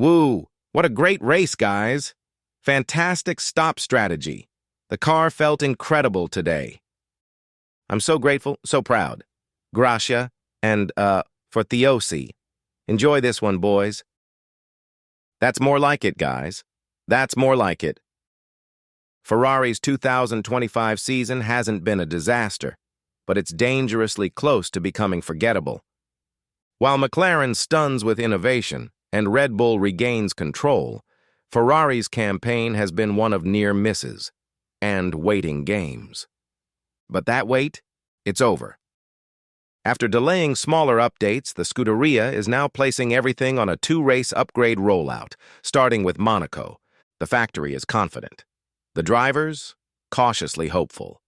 Woo! What a great race, guys! Fantastic stop strategy. The car felt incredible today. I'm so grateful, so proud. Gracia, and, for Theosi. Enjoy this one, boys. That's more like it, guys. That's more like it. Ferrari's 2025 season hasn't been a disaster, but it's dangerously close to becoming forgettable. While McLaren stuns with innovation and Red Bull regains control, Ferrari's campaign has been one of near misses and waiting games. But that wait, it's over. After delaying smaller updates, the Scuderia is now placing everything on a two-race upgrade rollout, starting with Monaco. The factory is confident. The drivers, cautiously hopeful.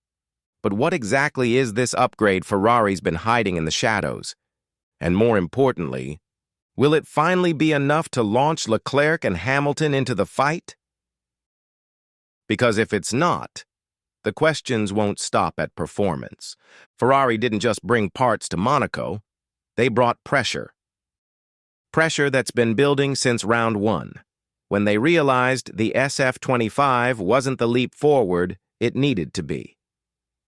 But what exactly is this upgrade Ferrari's been hiding in the shadows? And more importantly, will it finally be enough to launch Leclerc and Hamilton into the fight? Because if it's not, the questions won't stop at performance. Ferrari didn't just bring parts to Monaco, they brought pressure. Pressure that's been building since round one, when they realized the SF25 wasn't the leap forward it needed to be.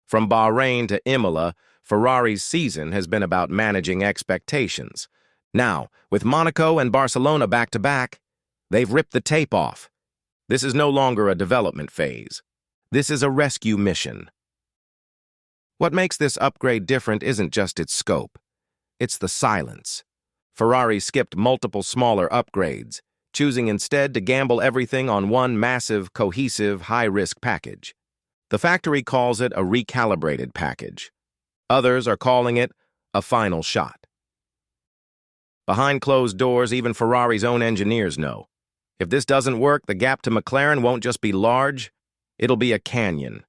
From Bahrain to Imola, Ferrari's season has been about managing expectations. Now, with Monaco and Barcelona back-to-back, they've ripped the tape off. This is no longer a development phase. This is a rescue mission. What makes this upgrade different isn't just its scope. It's the silence. Ferrari skipped multiple smaller upgrades, choosing instead to gamble everything on one massive, cohesive, high-risk package. The factory calls it a recalibrated package. Others are calling it a final shot. Behind closed doors, even Ferrari's own engineers know. If this doesn't work, the gap to McLaren won't just be large, it'll be a canyon.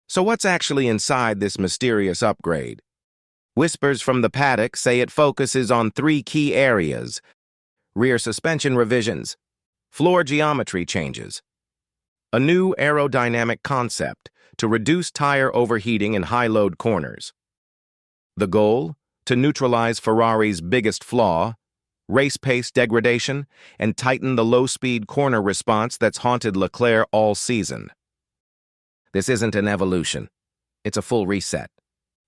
So what's actually inside this mysterious upgrade? Whispers from the Paddock say it focuses on three key areas: rear suspension revisions, floor geometry changes, a new aerodynamic concept to reduce tire overheating in high-load corners. The goal? To neutralize Ferrari's biggest flaw, race pace degradation, and tighten the low-speed corner response that's haunted Leclerc all season. This isn't an evolution. It's a full reset.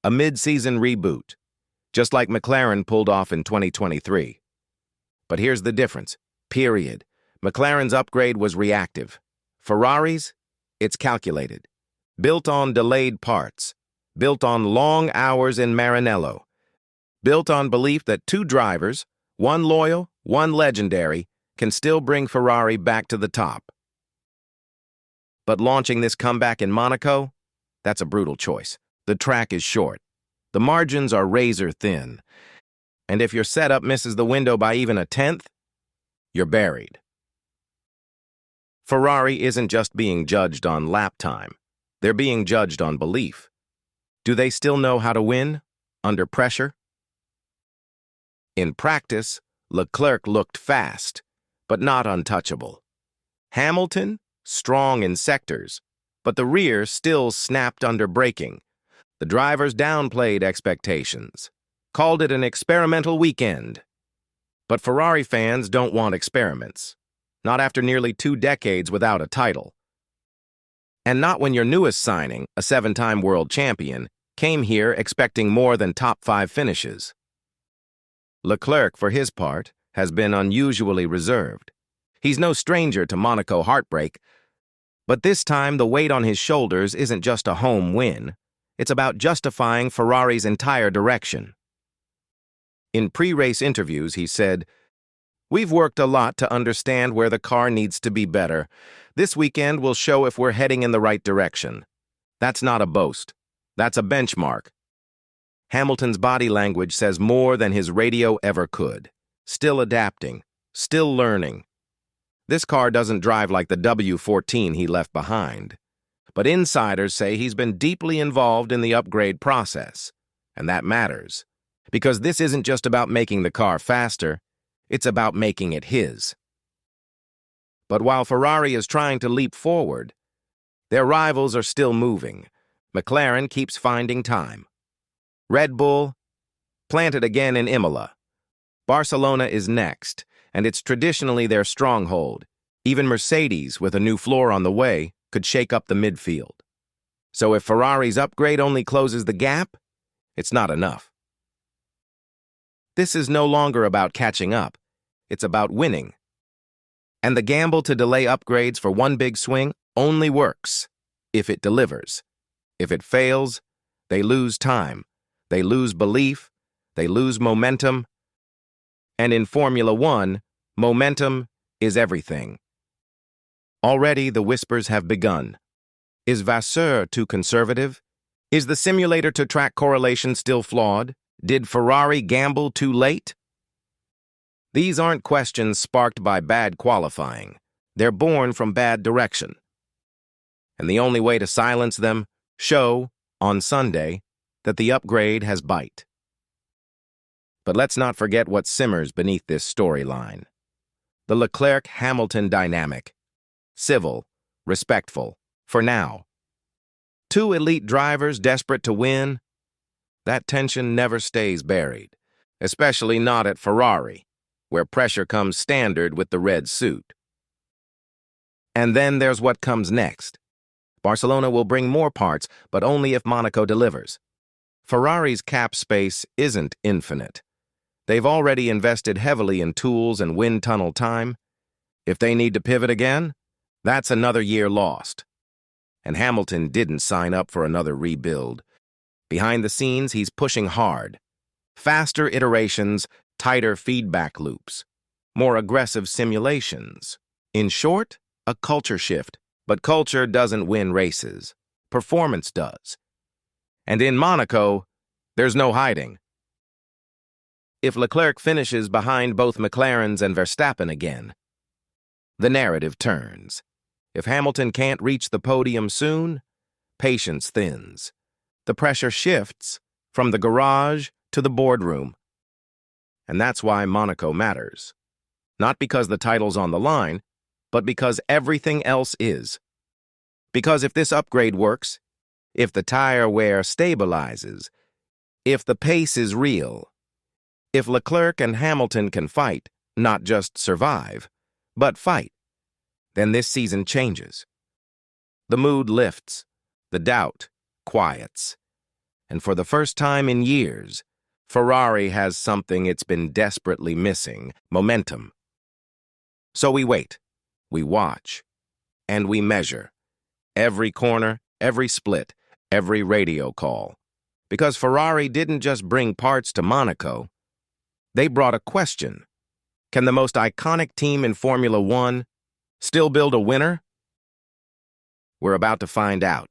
A mid-season reboot, just like McLaren pulled off in 2023. But here's the difference. Period. McLaren's upgrade was reactive. Ferrari's? It's calculated. Built on delayed parts. Built on long hours in Maranello. Built on belief that two drivers, one loyal, one legendary, can still bring Ferrari back to the top. But launching this comeback in Monaco? That's a brutal choice. The track is short. The margins are razor thin. And if your setup misses the window by even a tenth, you're buried. Ferrari isn't just being judged on lap time. They're being judged on belief. Do they still know how to win? Under pressure? In practice, Leclerc looked fast, but not untouchable. Hamilton, strong in sectors, but the rear still snapped under braking. The drivers downplayed expectations, called it an experimental weekend. But Ferrari fans don't want experiments, not after nearly 2 decades without a title. And not when your newest signing, a 7-time world champion, came here expecting more than top 5 finishes. Leclerc, for his part, has been unusually reserved. He's no stranger to Monaco heartbreak, but this time the weight on his shoulders isn't just a home win. It's about justifying Ferrari's entire direction. In pre-race interviews, he said, "We've worked a lot to understand where the car needs to be better. This weekend will show if we're heading in the right direction." That's not a boast. That's a benchmark. Hamilton's body language says more than his radio ever could. Still adapting, still learning. This car doesn't drive like the W14 he left behind. But insiders say he's been deeply involved in the upgrade process. And that matters. Because this isn't just about making the car faster, it's about making it his. But while Ferrari is trying to leap forward, their rivals are still moving. McLaren keeps finding time. Red Bull, planted again in Imola. Barcelona is next, and it's traditionally their stronghold. Even Mercedes, with a new floor on the way, could shake up the midfield. So if Ferrari's upgrade only closes the gap, it's not enough. This is no longer about catching up. It's about winning. And the gamble to delay upgrades for one big swing only works if it delivers. If it fails, they lose time, they lose belief, they lose momentum. And in Formula One, momentum is everything. Already the whispers have begun. Is Vasseur too conservative? Is the simulator to track correlation still flawed? Did Ferrari gamble too late? These aren't questions sparked by bad qualifying. They're born from bad direction. And the only way to silence them, show, on Sunday, that the upgrade has bite. But let's not forget what simmers beneath this storyline. The Leclerc-Hamilton dynamic. Civil, respectful, for now. Two elite drivers desperate to win. That tension never stays buried, especially not at Ferrari, where pressure comes standard with the red suit. And then there's what comes next. Barcelona will bring more parts, but only if Monaco delivers. Ferrari's cap space isn't infinite. They've already invested heavily in tools and wind tunnel time. If they need to pivot again, that's another year lost. And Hamilton didn't sign up for another rebuild. Behind the scenes, he's pushing hard. Faster iterations, tighter feedback loops, more aggressive simulations. In short, a culture shift. But culture doesn't win races. Performance does. And in Monaco, there's no hiding. If Leclerc finishes behind both McLarens and Verstappen again, the narrative turns. If Hamilton can't reach the podium soon, patience thins. The pressure shifts from the garage to the boardroom. And that's why Monaco matters. Not because the title's on the line, but because everything else is. Because if this upgrade works, if the tire wear stabilizes, if the pace is real, if Leclerc and Hamilton can fight, not just survive, but fight, then this season changes. The mood lifts, the doubt quiets, and for the first time in years, Ferrari has something it's been desperately missing: momentum. So we wait, we watch, and we measure. Every corner, every split, every radio call. Because Ferrari didn't just bring parts to Monaco, they brought a question. Can the most iconic team in Formula One still build a winner? We're about to find out.